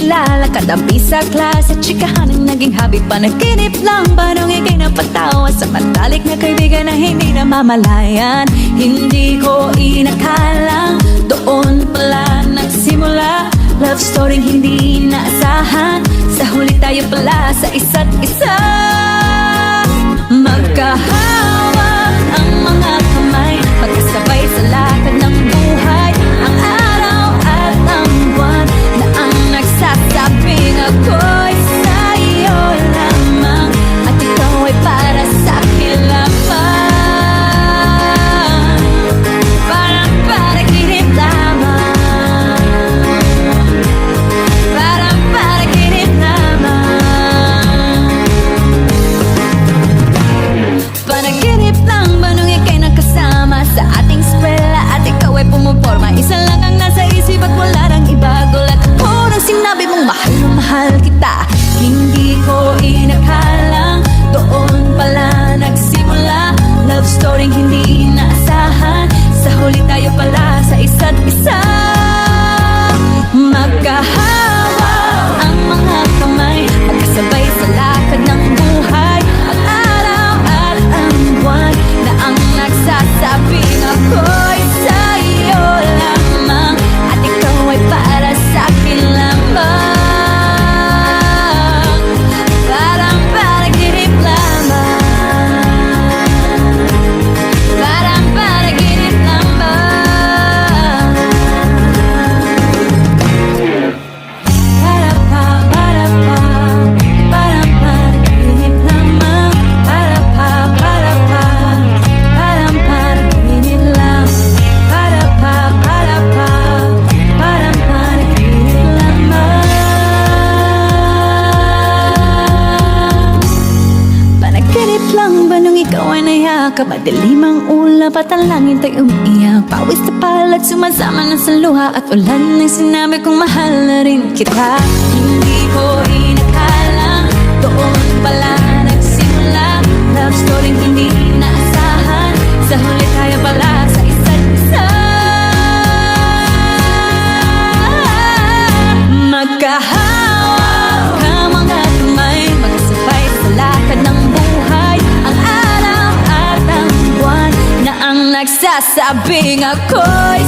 Nilalakad ang sa klase, chikahan ang naging hobby. Panaginip lang ba nung ika'y napatawa sa matalik na kaibigan na hindi na mamalayan? Hindi ko inakalang doon pala nagsimula. Love story hindi naasahan, sa huli tayo pala sa isa't isa. Magkahawak ang mga kamay, magkasabay sa lakad ng buhay. Ang araw at ang buwan na ang nagsasabing ako'y sa'yo lamang, at ikaw ay para sa'kin lamang. Parang panaginip lamang, parang panaginip lamang. Panaginip lang ba nung ika'y nakasama sa ating eskwela at ikaw ay pumuporma? Isa lang ang nasa isip at wala nang iba. Gulat ako nang sinabi mong mahal na mahal kita. Hindi ko inakalang doon pala nagsimula. Love story hindi inaasahan, sa huli tayo pala sa isa't isa. Magkahawak ang mga kamay, magkasabay sa lakad ng buhay. Ang araw at ang buwan na ang nagsasabing ako'y sa'yo lamang, at ikaw ay para sa'kin lamang. Parang panaginip lamang, parang panaginip lamang. Para pa, parang panaginip lamang. Para pa, parang panaginip lang. Para pa, parang panaginip lamang. Panaginip lang ba nung ikaw ay nayakap? Madilim ang ulap at ang langit ay umiiyak. Pawis na palat sumasama na sa luha, at ulan ng sinabi kong mahal na rin kita. Hindi ko inakalang doon pala nagsimula. Love story hindi inaasahan, sa huli tayo pala sa isa't isa. Magkahawak ang mga kamay, magkasabay sa lakad ng buhay. Ang araw at ang buwan na ang nagsasabing ako'y